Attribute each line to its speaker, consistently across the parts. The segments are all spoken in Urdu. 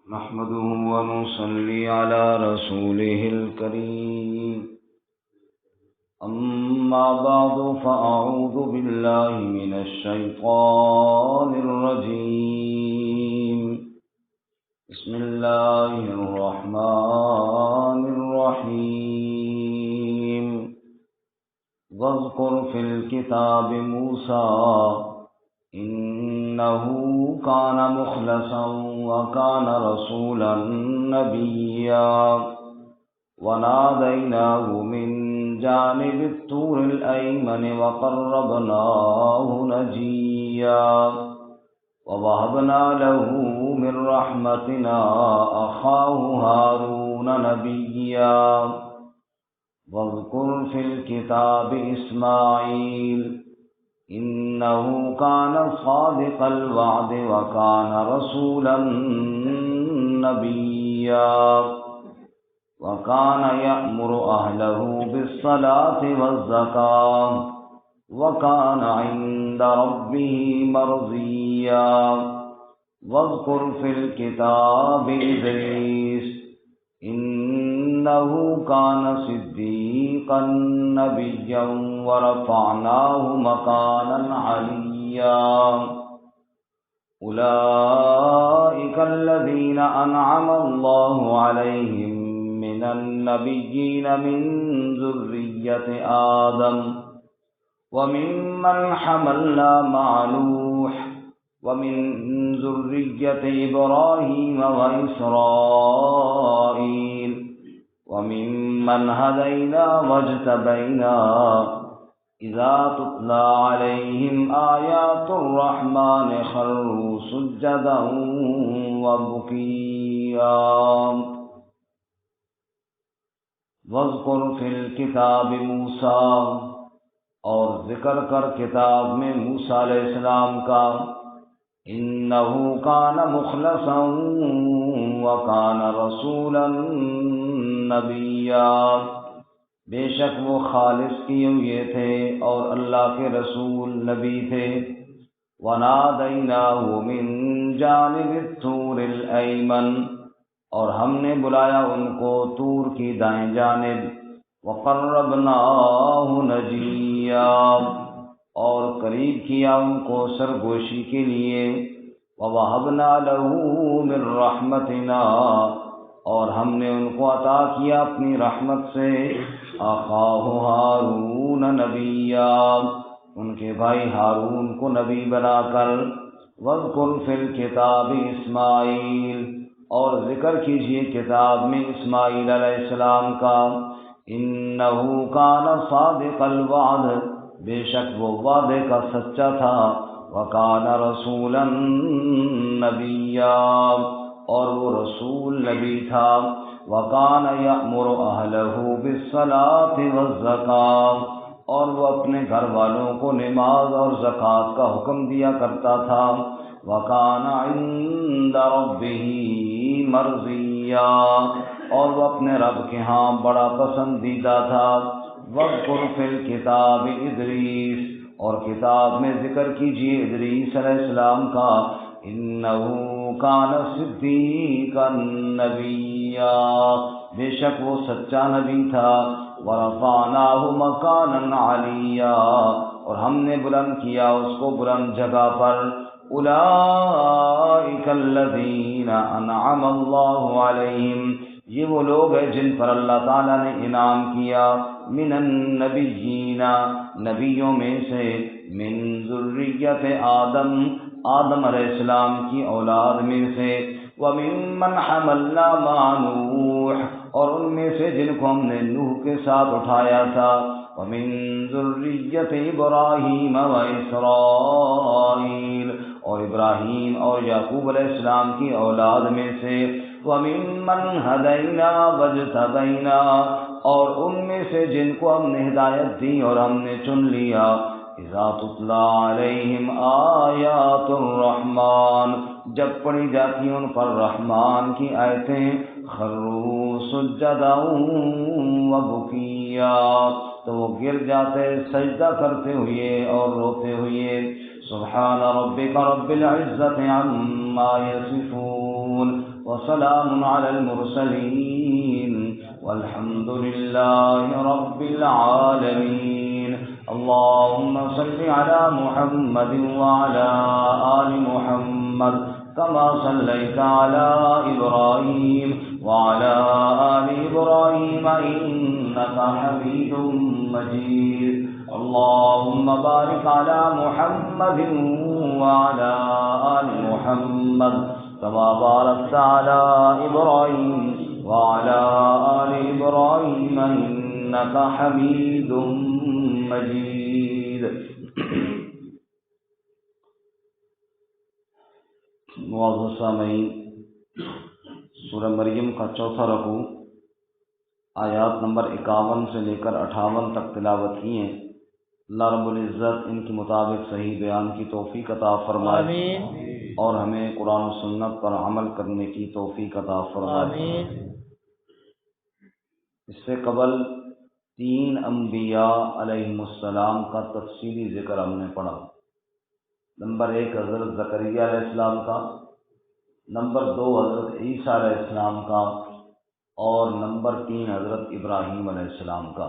Speaker 1: نحمده ونصلي على رسوله الكريم أما بعد فأعوذ بالله من الشيطان الرجيم بسم الله الرحمن الرحيم واذكر في الكتاب موسى إنه كان مخلصا وكان رسولا نبيا وناديناه من جانب الطور الأيمن وقربناه نجيا ووهبنا له من رحمتنا أخاه هارون نبيا واذكر في الكتاب إسماعيل إنه كان صادق الوعد وكان رسولا نبيا وكان يأمر أهله بالصلاة والزكاة وكان عند ربه مرضيا واذكر في الكتاب إدريس إنه كان صديقا نبيا ورفعناه مكانا عليا أولئك الذين أنعم الله عليهم من النبيين من ذرية آدم وممن حملنا مع نوح ومن ذرية إبراهيم وإسرائيل وممن هدينا واجتبينا إذا تتلى عليهم آيات الرحمن خروا سجدا وبكيا واذکر فی الکتاب موسیٰ اور ذکر کر کتاب میں موسیٰ علیہ السلام کا انہ کان مخلصا وکان رسولا نبیا بے شک وہ خالص کیے ہوئے تھے اور اللہ کے رسول نبی تھے ونادیناہ من جانب الطور الایمن اور ہم نے بلایا ان کو طور کی دائیں جانب وقربناہ نجیا اور قریب کیا ان کو سرگوشی کے لیے ووہبنا لہ من رحمتنا اور ہم نے ان کو عطا کیا اپنی رحمت سے اخاہ ہارون نبیا ان کے بھائی ہارون کو نبی بنا کر واذکر فی الکتاب اسماعیل اور ذکر کیجئے کتاب میں اسماعیل علیہ السلام کا انہ کان صادق الوعد بے شک وہ وعدے کا سچا تھا وکان رسولا نبیا اور وہ رسول نبی تھا وکان یأمر اہلہ بالصلاة والزکاة اور وہ اپنے گھر والوں کو نماز اور زکوٰۃ کا حکم دیا کرتا تھا وکان عند ربہ مرضیا اور وہ اپنے رب کے ہاں بڑا پسندیدہ تھا واذکر فی الکتاب ادریس اور کتاب میں ذکر کیجیے ادریس علیہ السلام کا انہ کان صدیقا نبیا بے شک وہ سچا نبی تھا ورفعناہ مکانا علیا اور ہم نے بلند کیا اس کو بلند جگہ پر اولئک الذین انعم اللہ علیہم یہ وہ لوگ ہیں جن پر اللہ تعالیٰ نے انعام کیا من النبیین نبیوں میں سے من ذریت آدم آدم علیہ السلام کی اولاد میں سے وممن حملنا مع نوح اور ان میں سے جن کو ہم نے نوح کے ساتھ اٹھایا تھا ومن ذریت ابراہیم واسرائیل اور ابراہیم اور یعقوب علیہ السلام کی اولاد میں سے وممن ہدینا واجتبینا اور ان میں سے جن کو ہم نے ہدایت دی اور ہم نے چن لیا اذا تتلی علیہم آیات الرحمن جب پڑھی جاتی ان پر رحمان کی آیتیں خروا سجدا وبکیا تو وہ گر جاتے سجدہ کرتے ہوئے اور روتے ہوئے سبحان ربک رب العزت عما یصفون يصفون وسلام على المرسلين والحمد لله رب العالمين. اللهم صل على محمد وعلى آل محمد كما صليت على إبراهيم وعلى آل إبراهيم إنك حميد مجيد. اللهم بارك على محمد وعلى آل محمد كما باركت على إبراهيم وعلى آل إبراهيم إنك حميد مجيد. معزز سامعین، سورہ مریم کا چوتھا رکوع آیات نمبر 51 سے لے کر 58 تک تلاوت کی ہیں۔ اللہ رب العزت ان کے مطابق صحیح بیان کی توفیق عطا فرمائے، آمین، اور ہمیں قرآن و سنت پر عمل کرنے کی توفیق عطا فرمائے، آمین۔ اس سے قبل 3 انبیاء علیہم السلام کا تفصیلی ذکر ہم نے پڑھا۔ نمبر 1 حضرت زکریا علیہ السلام کا، نمبر 2 حضرت عیسیٰ علیہ السلام کا، اور نمبر 3 حضرت ابراہیم علیہ السلام کا۔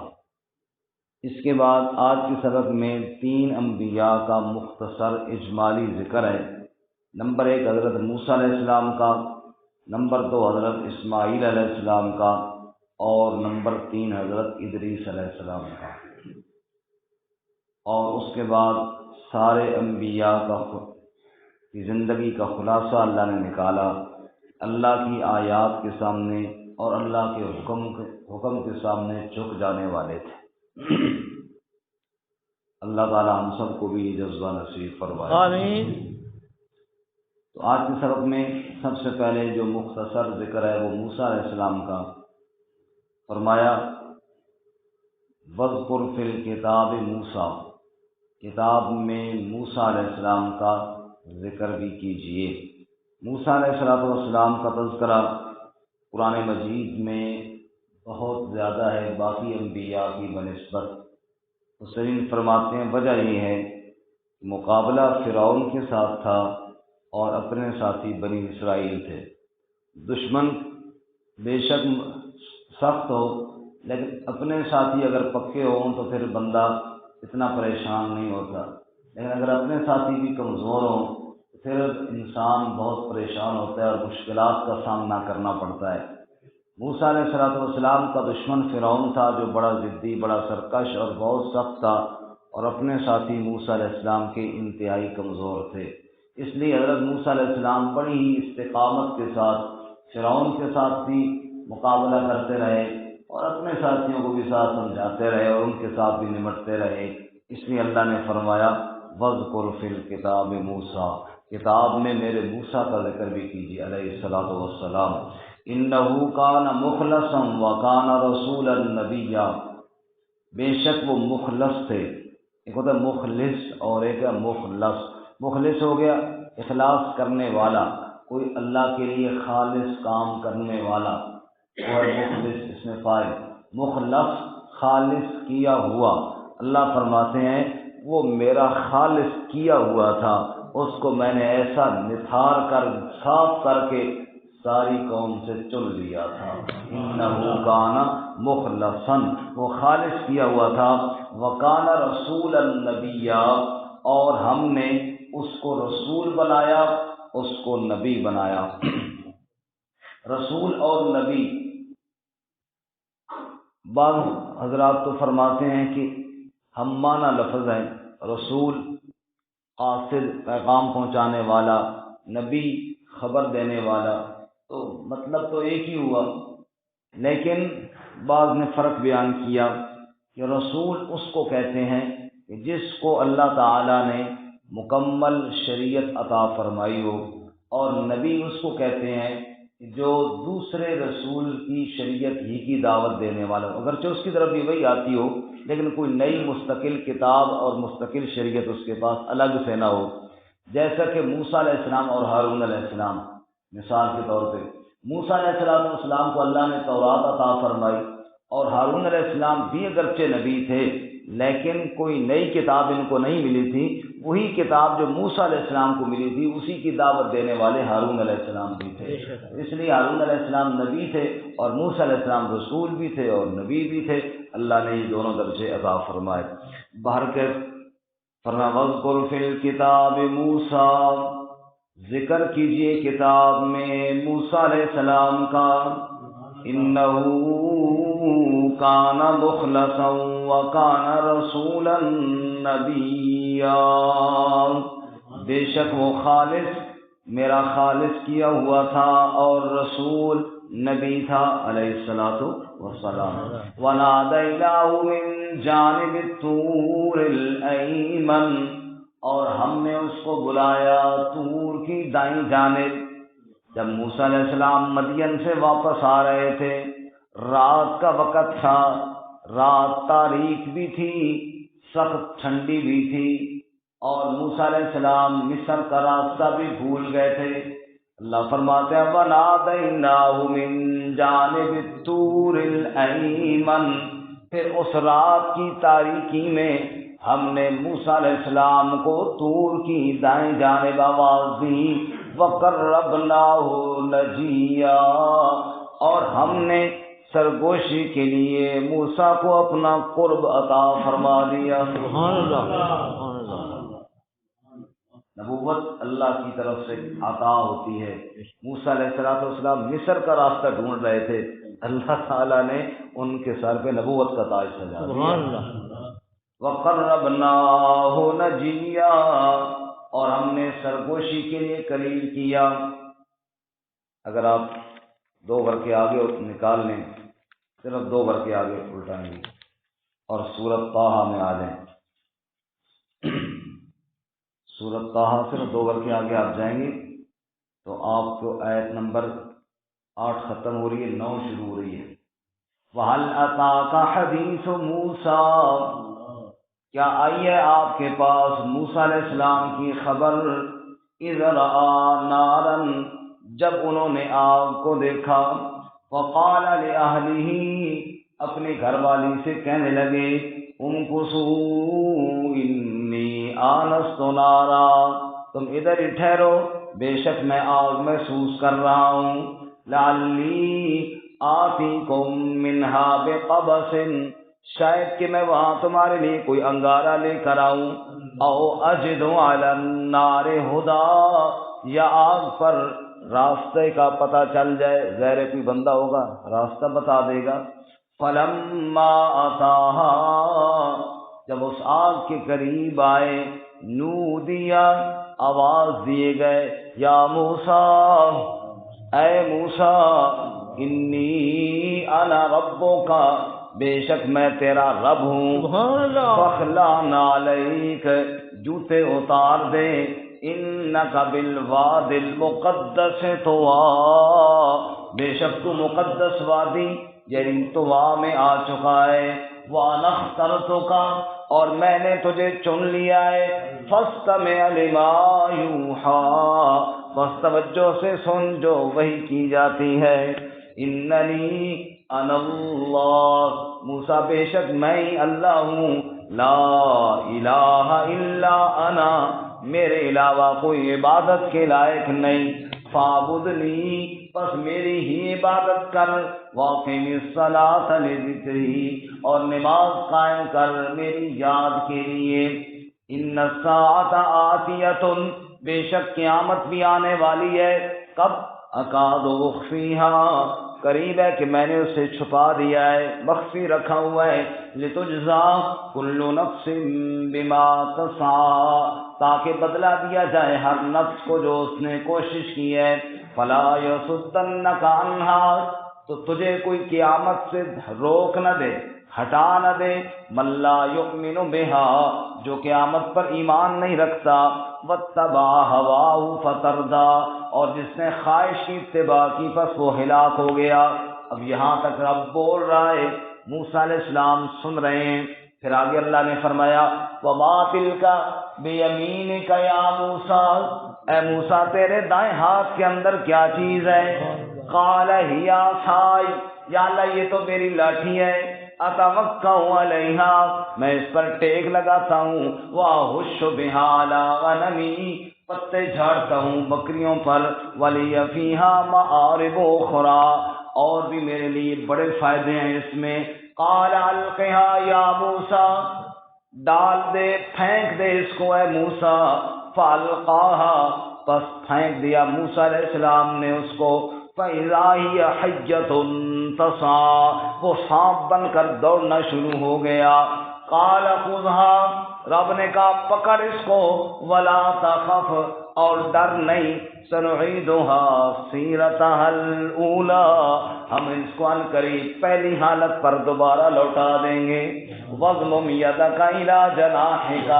Speaker 1: اس کے بعد آج کے سبق میں 3 انبیاء کا مختصر اجمالی ذکر ہے۔ نمبر 1 حضرت موسیٰ علیہ السلام کا، نمبر 2 حضرت اسماعیل علیہ السلام کا، اور نمبر 3 حضرت ادریس علیہ السلام کا۔ اور اس کے بعد سارے انبیاء کی زندگی کا خلاصہ اللہ نے نکالا۔ اللہ کی آیات کے سامنے اور اللہ کے حکم کے سامنے جھک جانے والے تھے۔ اللہ تعالی ہم سب کو بھی یہ جذبہ نصیب فرمائے، آمین۔ تو آج کے سبق میں سب سے پہلے جو مختصر ذکر ہے وہ موسیٰ علیہ السلام کا۔ فرمایا وَاذْكُرْ فِي الْكِتَابِ موسیٰ، کتاب میں موسیٰ علیہ السلام کا ذکر بھی کیجئے۔ موسیٰ علیہ السلام کا تذکرہ قرآن مجید میں بہت زیادہ ہے باقی انبیاء کی بنسبت۔ مفسرین فرماتے ہیں وجہ یہ ہے کہ مقابلہ فرعون کے ساتھ تھا اور اپنے ساتھی بنی اسرائیل تھے۔ دشمن بے شک سخت ہو لیکن اپنے ساتھی اگر پکے ہوں تو پھر بندہ اتنا پریشان نہیں ہوتا، لیکن اگر اپنے ساتھی بھی کمزور ہوں تو پھر انسان بہت پریشان ہوتا ہے اور مشکلات کا سامنا کرنا پڑتا ہے۔ موسیٰ علیہ السلام کا دشمن فرعون تھا جو بڑا ضدی، بڑا سرکش اور بہت سخت تھا، اور اپنے ساتھی موسیٰ علیہ السلام کے انتہائی کمزور تھے۔ اس لیے حضرت موسیٰ علیہ السلام بڑی ہی استقامت کے ساتھ فرعون کے ساتھ بھی مقابلہ کرتے رہے اور اپنے ساتھیوں کو بھی ساتھ سمجھاتے رہے اور ان کے ساتھ بھی نمٹتے رہے۔ اس لیے اللہ نے فرمایا وَاذْكُرْ فِي الْكِتَابِ موسیٰ، کتاب میں میرے موسیٰ کا ذکر بھی کیجیے علیہ السلام۔ اِنَّهُ كَانَ مُخْلَصًا وَكَانَ رَسُولًا نَبِيًّا، بے شک وہ مخلص تھے۔ ایک ہوتا ہے مخلص اور ایک ہے مخلص۔ مخلص ہو گیا اخلاص کرنے والا، کوئی اللہ کے لیے خالص کام کرنے والا، اور مخلص اس میں فاعل، مخلص خالص کیا ہوا۔ اللہ فرماتے ہیں وہ میرا خالص کیا ہوا تھا، اس کو میں نے ایسا نتھار کر صاف کر کے ساری قوم سے چن لیا تھا۔ انہ کان مخلصا، وہ خالص کیا ہوا تھا، وکان رسولا نبیا، اور ہم نے اس کو رسول بنایا، اس کو نبی بنایا۔ رسول اور نبی، بعض حضرات تو فرماتے ہیں کہ ہم معنی لفظ ہیں، رسول قاصد پیغام پہنچانے والا، نبی خبر دینے والا، تو مطلب تو ایک ہی ہوا، لیکن بعض نے فرق بیان کیا کہ رسول اس کو کہتے ہیں کہ جس کو اللہ تعالیٰ نے مکمل شریعت عطا فرمائی ہو، اور نبی اس کو کہتے ہیں جو دوسرے رسول کی شریعت ہی کی دعوت دینے والا ہو، اگرچہ اس کی طرف بھی وہی آتی ہو لیکن کوئی نئی مستقل کتاب اور مستقل شریعت اس کے پاس الگ سے نہ ہو۔ جیسا کہ موسیٰ علیہ السلام اور ہارون علیہ السلام، مثال کے طور پہ موسیٰ علیہ السلام کو اللہ نے تورات عطا فرمائی، اور ہارون علیہ السلام بھی اگرچہ نبی تھے لیکن کوئی نئی کتاب ان کو نہیں ملی تھی، وہی کتاب جو موسیٰ علیہ السلام کو ملی تھی اسی کی دعوت دینے والے ہارون علیہ السلام بھی تھے۔ اس لیے ہارون علیہ السلام نبی تھے اور موسیٰ علیہ السلام رسول بھی تھے اور نبی بھی تھے۔ اللہ نے یہ دونوں درجے عطا فرمائے۔ باہر کے فرمایا وَاذْكُرْ فِي الْكِتَابِ مُوسَىٰ، ذکر کیجئے کتاب میں موسیٰ علیہ السلام کا، إِنَّهُ كَانَ مُخْلَصًا وَكَانَ رَسُولًا نَبِيًّا، بے شک وہ خالص، میرا خالص کیا ہوا تھا اور رسول نبی تھا علیہ الصلوٰۃ والسلام۔ وَنَادَيْنَاهُ مِن جَانِبِ الطُّورِ الْأَيْمَنِ، اور ہم نے اس کو بلایا طور کی دائیں جانب۔ جب موسیٰ علیہ السلام مدین سے واپس آ رہے تھے، رات کا وقت تھا، رات تاریک بھی تھی، سخت ٹھنڈی بھی تھی، اور موسیٰ علیہ السلام مصر کا راستہ بھی بھول گئے تھے۔ اللہ فرماتے ہیں وَنَادَيْنَاهُ مِن جَانِبِ الطُّورِ الْأَيْمَنِ، پھر اس رات کی تاریکی میں ہم نے موسیٰ علیہ السلام کو طور کی دائیں جانب آواز دی۔ وَقَرَّبْنَاهُ نَجِيًّا، اور ہم نے سرگوشی کے لیے موسیٰ کو اپنا قرب عطا فرما دیا۔ سبحان اللہ۔ نبوت اللہ کی طرف سے عطا ہوتی ہے۔ موسیٰ علیہ السلام مصر کا راستہ ڈھونڈ رہے تھے، اللہ تعالیٰ نے ان کے سر پہ نبوت کا تاج سجا دیا۔ وَقَرَّبْنَاهُ نَجِيًّا، اور ہم نے سرگوشی کے لیے قریب کیا۔ اگر آپ 2 گھر کے آگے نکال لیں، صرف 2 گھر کے آگے الٹائیں گے اور سورۃ طٰہٰ میں آ جائیں، سورۃ طٰہٰ صرف 2 گھر کے آگے آپ جائیں گے تو آپ کو آیت نمبر 8 ختم ہو رہی ہے، 9 شروع ہو رہی ہے۔ وَهَلْ أَتَاكَ حَدِيثُ مُوسَىٰ، کیا آئی ہے آپ کے پاس موسیٰ علیہ السلام کی خبر؟ اِذْ رَأَىٰ نَارًا، جب انہوں نے آگ کو دیکھا، وَقَالَ لِأَهْلِهِ، اپنی گھر والی سے کہنے لگے، امْكُثُوا إِنِّي آنَسْتُ نَارًا، تم ادھر ہی ٹھہرو، بے شک میں آگ محسوس کر رہا ہوں۔ لَعَلِّي آتِيكُم مِّنْهَا بِقَبَسٍ، شاید کہ میں وہاں تمہارے لیے کوئی انگارہ لے کر آؤں، او اجد علی النار ہدی، یا آگ پر راستے کا پتہ چل جائے، غیر کوئی بندہ ہوگا راستہ بتا دے گا۔ فلما اتاہا، جب اس آگ کے قریب آئے، نودیا، آواز دیے گئے، یا موسیٰ، اے موسیٰ، انی انا ربک، بے شک میں تیرا رب ہوں، فاخلع نعلیک، جوتے اتار دے، انک بالواد المقدس طویٰ، بے شک تو مقدس وادی یعنی طویٰ میں آ چکا ہے۔ وانا اخترتک، اور میں نے تجھے چن لیا ہے، فاستمع لما یوحیٰ، بس توجہ سے سن جو وحی کی جاتی ہے۔ اننی انا اللہ، موسیٰ بے شک میں ہی اللہ ہوں، لا الہ الا انا، میرے علاوہ کوئی عبادت کے لائق نہیں، فاعبدنی، پس میری ہی عبادت کر، واقم الصلاۃ لذکری، اور نماز قائم کر میری یاد کے لیے۔ ان الساعۃ آتیۃ، بے شک قیامت بھی آنے والی ہے، کب؟ اکاد اخفیہا، قریب ہے کہ میں نے اسے چھپا دیا ہے، مخفی رکھا ہوا ہے، لتجزا کل نفس بما تسعی، تاکہ بدلہ دیا جائے ہر نفس کو جو اس نے کوشش کی ہے۔ فلا یصدنک عنہا، تو تجھے کوئی قیامت سے روک نہ دے، ہٹا نہ دے، من لا یؤمن بہا، جو قیامت پر ایمان نہیں رکھتا، واتبع ہواہ فتردی، اور جس نے خواہش کی اتباع کی پس وہ ہلاک ہو گیا۔ اب یہاں تک رب بول رہا ہے، موسیٰ علیہ السلام سن رہے ہیں، پھر آگے اللہ نے فرمایا وَمَا تِلْكَ بِيَمِينِكَ يَا مُوسَىٰ، اے موسیٰ تیرے دائیں ہاتھ کے اندر کیا چیز ہے؟ قَالَ هِيَ عَصَايَ، یا اللہ یہ تو میری لاٹھی ہے، اتوکا علیہا میں اس پر ٹیک لگاتا ہوں، واہش بہا علی غنمی پتے جھاڑتا ہوں بکریوں پر، ولی فیہا معارب اخری اور بھی میرے لیے بڑے فائدے ہیں اس میں۔ قال القھا یا موسیٰ ڈال دے پھینک دے اس کو اے موسیٰ، فالقاها پس پھینک دیا موسیٰ علیہ السلام نے اس کو، فَإِذَا هِيَ حَيَّةٌ تَسْعَىٰ وہ سانپ بن کر دوڑنا شروع ہو گیا۔ قال خذها رب نے کہا پکڑ اس کو، ولا تخف اور ڈر نہیں، سنعیدها سیرتها الاولی ہم اس کو عنقریب پہلی حالت پر دوبارہ لوٹا دیں گے۔ وَاضْمُمْ يَدَكَ إِلَىٰ جَنَاحِكَ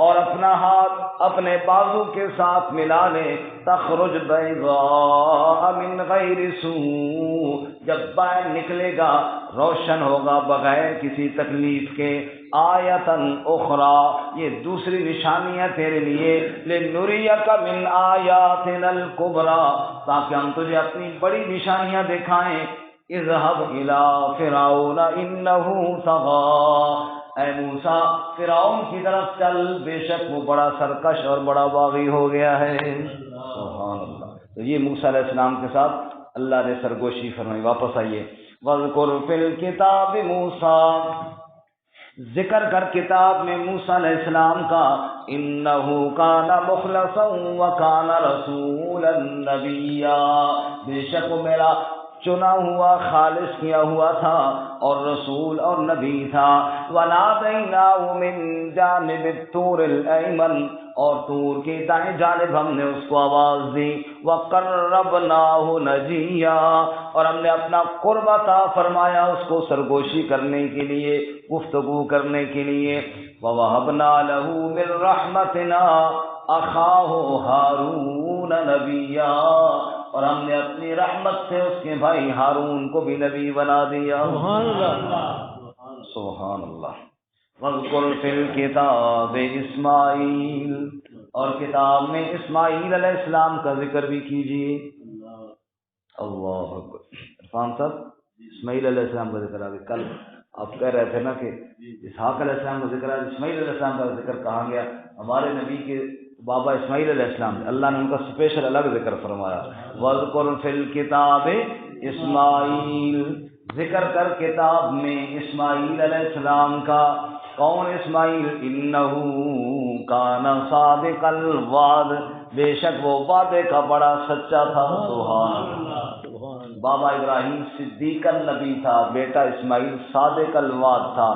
Speaker 1: اور اپنا ہاتھ اپنے بازو کے ساتھ ملا لے، تخرج بیضاء من غیر سوء جب باہر نکلے گا روشن ہوگا بغیر کسی تکلیف کے، آیتن اخری یہ دوسری نشانی ہے تیرے لیے، لنریک من آیاتنا الکبری تاکہ ہم تجھے اپنی بڑی نشانیاں دکھائیں۔ اذهب الى فرعون انه طغى اے موسیٰ فرعون کی طرف چل، بے شک وہ بڑا سرکش اور بڑا باغی ہو گیا ہے۔ سبحان اللہ۔ تو یہ موسیٰ علیہ السلام کے ساتھ اللہ نے سرگوشی فرمائی۔ واپس آئیے، وَاذْكُرْ فِي الْكِتَابِ مُوسَىٰ ذکر کر کتاب میں موسیٰ علیہ السلام کا، انه کان مخلصا وکان رسولا نبیا بے شک وہ میرا چنا ہوا خالص کیا ہوا تھا اور رسول اور نبی تھا۔ وَنَادَيْنَاهُ مِن جَانِبِ الطُّورِ الْأَيْمَنِ اور طور کی دائیں جانب ہم نے اس کو آواز دی، وَقَرَّبْنَاهُ نَجِيًّا اور ہم نے اپنا قرب عطا فرمایا اس کو سرگوشی کرنے کے لیے، گفتگو کرنے کے لیے۔ وَوَهَبْنَا لَهُ مِن رَحْمَتِنَا أَخَاهُ هَارُونَ نَبِيًّا اور ہم نے اپنی رحمت سے اس کے بھائی ہارون کو بھی نبی بنا دیا۔ سبحان اللہ سبحان اللہ۔ وَاذْكُرْ فِي الْكِتَابِ اسماعیل اور کتاب میں اسماعیل علیہ السلام کا ذکر بھی کیجیے۔ اللہ اکبر۔ عرفان صاحب اسماعیل علیہ السلام کا ذکر آگے، کل آپ کہہ رہے تھے نا کہ اسحاق علیہ السلام کا ذکر ہے، اسماعیل علیہ السلام کا ذکر کہاں گیا؟ ہمارے نبی کے بابا اسماعیل علیہ السلام اللہ نے ان کا اسپیشل الگ ذکر فرمایا۔ وَاذْكُرْ فِي الْكِتَابِ اسماعیل ذکر کر کتاب میں اسماعیل علیہ السلام کا۔ کون اسماعیل؟ انہ کان صادق الوعد بے شک وہ وعدے کا بڑا سچا تھا۔ سبحان اللہ۔ بابا ابراہیم صدیق النبی تھا، بیٹا اسماعیل صادق الوعد تھا،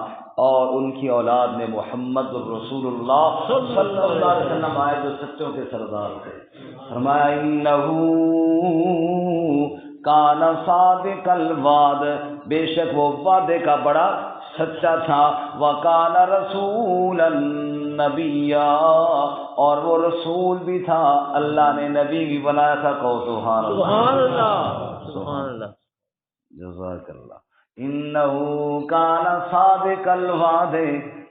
Speaker 1: اور ان کی اولاد میں محمد الرسول اللہ صلی اللہ علیہ وسلم آئے جو سچوں کے سردار تھے۔ فرمایا انہو کان صادق الوعد بے شک وہ وعدے کا بڑا سچا تھا، وکان رسولا نبیا اور وہ رسول بھی تھا، اللہ نے نبی بھی بنایا تھا۔ کہو سبحان اللہ سبحان اللہ جزاک اللہ۔ انہو کان صادق الوعد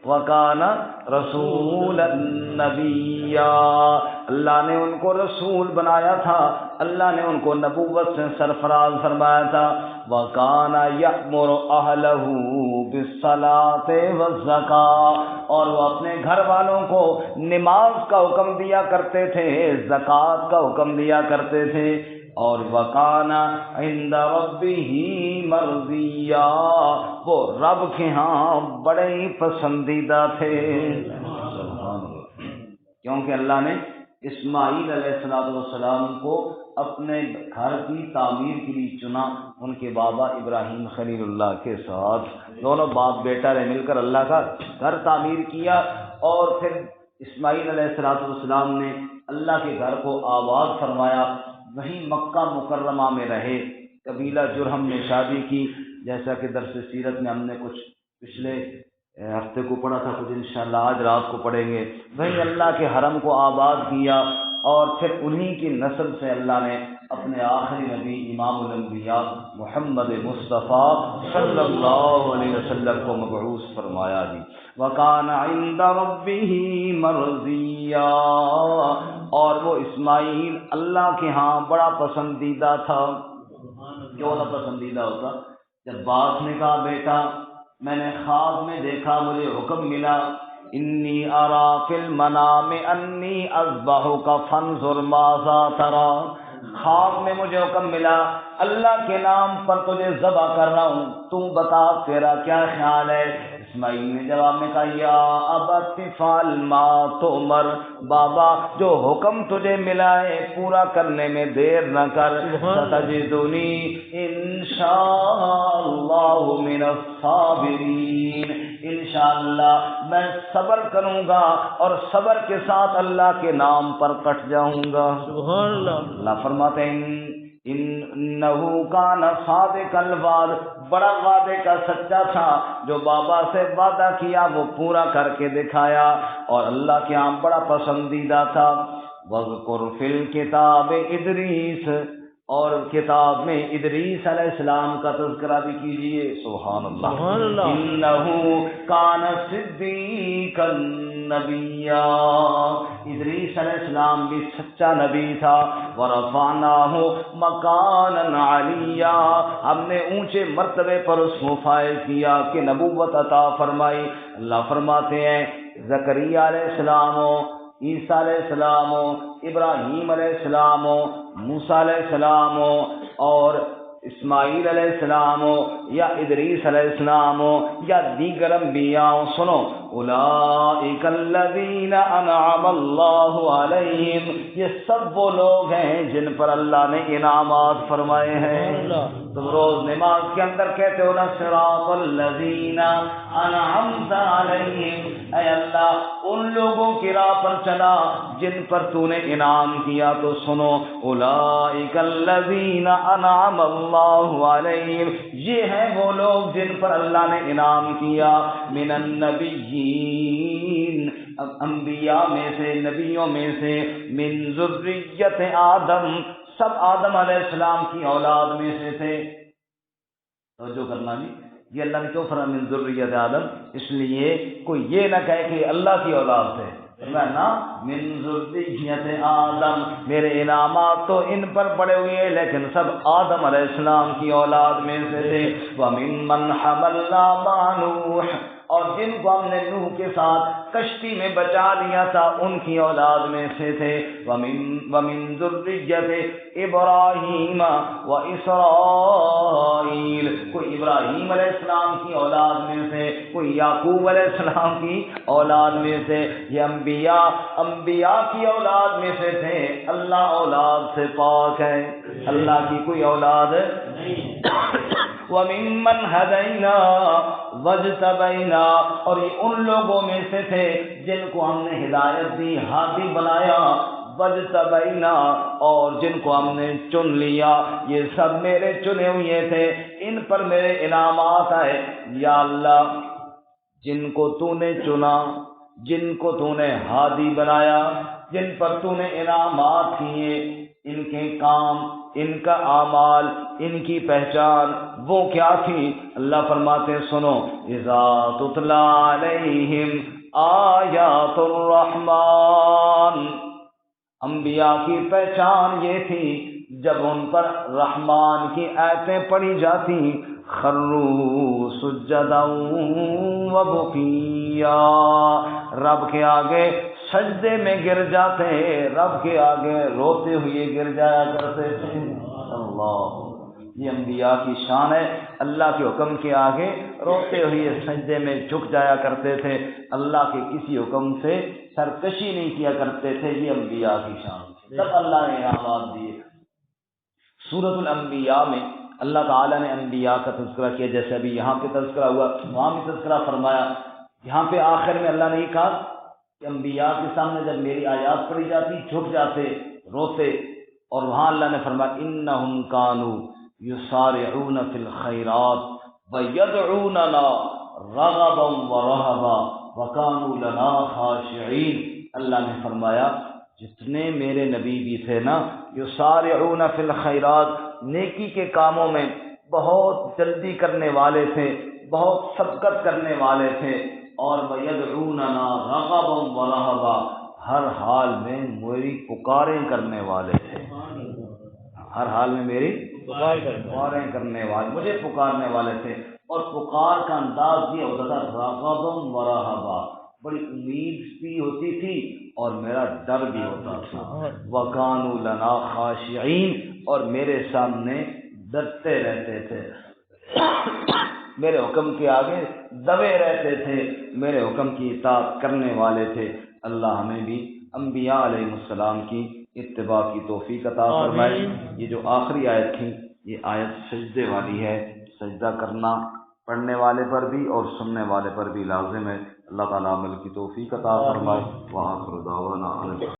Speaker 1: وکان رسولا نبیا اللہ نے ان کو رسول بنایا تھا، اللہ نے ان کو نبوت سے سرفراز فرمایا تھا۔ وکان یأمر اہلہ بالصلاۃ والزکاۃ اور وہ اپنے گھر والوں کو نماز کا حکم دیا کرتے تھے، زکوٰۃ کا حکم دیا کرتے تھے، اور وَكَانَ عِندَ رَبِّهِ مَرْضِيًّا وہ رب کے ہاں بڑے ہی پسندیدہ تھے۔ کیونکہ اللہ نے اسماعیل علیہ السلام کو اپنے گھر کی تعمیر کے لیے چنا، ان کے بابا ابراہیم خلیل اللہ کے ساتھ دونوں باپ بیٹا نے مل کر اللہ کا گھر تعمیر کیا، اور پھر اسماعیل علیہ السلام نے اللہ کے گھر کو آباد فرمایا، وہیں مکہ مکرمہ میں رہے، قبیلہ جرہم نے شادی کی، جیسا کہ درس سیرت میں ہم نے کچھ پچھلے ہفتے کو پڑھا تھا، کچھ انشاءاللہ آج رات کو پڑھیں گے۔ وہیں اللہ کے حرم کو آباد کیا، اور پھر انہی کی نسل سے اللہ نے اپنے آخری نبی امام الانبیاء محمد مصطفیٰ صلی اللہ علیہ وسلم کو مبعوث فرمایا جی۔ وَكَانَ عِندَ رَبِّهِ مَرْضِيًّا اور وہ اسماعیل اللہ کے ہاں بڑا پسندیدہ تھا۔ کیوں نہ پسندیدہ ہوتا؟ جب باپ نے کہا بیٹا میں نے خواب میں دیکھا، مجھے حکم ملا، انی ارا فی المنام انی اذبحک فانظر ماذا ترى، خواب میں مجھے حکم ملا اللہ کے نام پر تجھے ذبح کر رہا ہوں، تو بتا تیرا کیا خیال ہے؟ اسماعیل نے جواب میں کہا یا ابت فعل ما تؤمر، بابا جو حکم تجھے ملا ہے پورا کرنے میں دیر نہ کر، ستجدنی انشاء اللہ من الصابرین، انشاءاللہ میں صبر کروں گا اور صبر کے ساتھ اللہ کے نام پر کٹ جاؤں گا۔ سبحان اللہ۔ اللہ فرماتے ہیں انہو کان صادق الوعد، بڑا وعدے کا سچا تھا، جو بابا سے وعدہ کیا وہ پورا کر کے دکھایا اور اللہ کے ہاں بڑا پسندیدہ تھا۔ وَاذْكُرْ فِي الْكِتَابِ إِدْرِيسَ، اور کتاب میں ادریس علیہ السلام کا تذکرہ بھی کیجئے۔ سبحان اللہ۔ انہو کان صدیقا نبیا، ادریس علیہ السلام بھی سچا نبی تھا۔ ورفعناہ مکانا علیا، ہم نے اونچے مرتبے پر اس کو فائز کیا کہ نبوت عطا فرمائی۔ اللہ فرماتے ہیں زکریا علیہ السلام ہو، عیسیٰ علیہ السلام ہو، ابراہیم علیہ السلام ہو، موسیٰ علیہ السلام ہو، اور اسماعیل علیہ السلام ہو، یا ادریس علیہ السلام ہو، یا دیگر انبیاء ہو، سنو اولئک الذین انعم اللہ علیہم، یہ سب وہ لوگ ہیں جن پر اللہ نے انعامات فرمائے ہیں۔ تم روز نماز کے اندر کہتے ہو نا صراط الذین انعمت علیہم، اے اللہ ان لوگوں کی راہ پر چلا جن پر تو نے انعام کیا، تو سنو اولئک الذین انعم اللہ علیہم، یہ ہیں وہ لوگ جن پر اللہ نے انعام کیا، من النبیین، انبیاء میں سے، نبیوں میں سے، من ذریت آدم، سب آدم علیہ السلام کی اولاد میں سے تھے۔ توجہ کرنا جی، یہ اللہ نے کیوں فرمایا من ذریت آدم؟ اس لیے کوئی یہ نہ کہے کہ اللہ کی اولاد تھے، نا من ذریت آدم، میرے انعامات تو ان پر پڑے ہوئے لیکن سب آدم علیہ السلام کی اولاد میں سے تھے۔ وَمِمَّنْ حَمَلْنَا مَعَ نُوحٍ، اور جن کو ہم نے نوح کے ساتھ کشتی میں بچا لیا تھا ان کی اولاد میں سے تھے۔ وَمِن ذُرِّيَّةِ إِبْرَاهِيمَ وَإِسْرَائِيلَ، کوئی ابراہیم علیہ السلام کی اولاد میں سے، کوئی یعقوب علیہ السلام کی اولاد میں سے، یہ انبیاء کی اولاد میں سے تھے۔ اللہ اولاد سے پاک ہے، اللہ کی کوئی اولاد نہیں۔ وَمِمَّنْ هَدَيْنَا وَاجْتَبَيْنَا، اور یہ ان لوگوں میں سے تھے جن کو ہم نے ہدایت دی، ہادی بنایا، وَاجْتَبَيْنَا، اور جن کو ہم نے چن لیا، یہ سب میرے چنے ہوئے تھے، ان پر میرے انعامات آئے۔ یا اللہ جن کو تو نے چنا، جن کو تو نے ہادی بنایا، جن پر تو نے انعامات کیے، ان کے کام، ان کا اعمال، ان کی پہچان وہ کیا تھی؟ اللہ فرماتے ہیں سنو اذا تتلی علیہم آیات الرحمن، انبیاء کی پہچان یہ تھی جب ان پر رحمان کی آیتیں پڑھی جاتی خروا سجدا وبکیا، رب کے آگے سجدے میں گر جاتے، رب کے آگے روتے ہوئے گر جایا کرتے تھے۔ اللہ، یہ انبیاء کی شان ہے، اللہ کے حکم کے آگے روتے ہوئے سجدے میں جھک جایا کرتے تھے، اللہ کے کسی حکم سے سرکشی نہیں کیا کرتے تھے، یہ انبیاء کی شان تھی، تب اللہ نے انعامات دیے۔ سورۃ الانبیاء میں اللہ تعالیٰ نے انبیاء کا تذکرہ کیا، جیسے ابھی یہاں پہ تذکرہ ہوا، وہاں بھی تذکرہ فرمایا۔ یہاں پہ آخر میں اللہ نے یہ کہا کہ انبیاء کے سامنے جب میری آیات پڑھی جاتی جھک جاتے، روتے، اور وہاں اللہ نے فرمایا انہم کانوا یسارعون فی الخیرات ویدعوننا رغبا ورہبا وکانوا لنا خاشعین۔ اللہ نے فرمایا جتنے میرے نبی بھی تھے نا، یسارعون فی الخیرات، نیکی کے کاموں میں بہت جلدی کرنے والے تھے، بہت سبقت کرنے والے تھے، اور وَيَدْعُونَنَا رَغَبًا وَرَهَبًا، ہر حال میں میری پکاریں کرنے والے تھے، ہر حال میں میری پکاریں کرنے والے، مجھے پکارنے والے تھے، اور پکار کا انداز یہ ہوتا تھا رغبا و رہبا، بڑی امید بھی ہوتی تھی اور میرا ڈر بھی ہوتا تھا، وَكَانُوا لَنَا خَاشِعِينَ، اور میرے سامنے ڈرتے رہتے تھے، میرے حکم کے آگے دبے رہتے تھے، میرے حکم کی اطاعت کرنے والے تھے۔ اللہ ہمیں بھی انبیاء علیہ السلام کی اتباع کی توفیق عطا فرمائے۔ یہ جو آخری آیت تھی یہ آیت سجدے والی ہے، سجدہ کرنا پڑھنے والے پر بھی اور سننے والے پر بھی لازم ہے۔ اللہ تعالیٰ عمل کی توفیق عطا فرمائے۔ وآخر دعوانا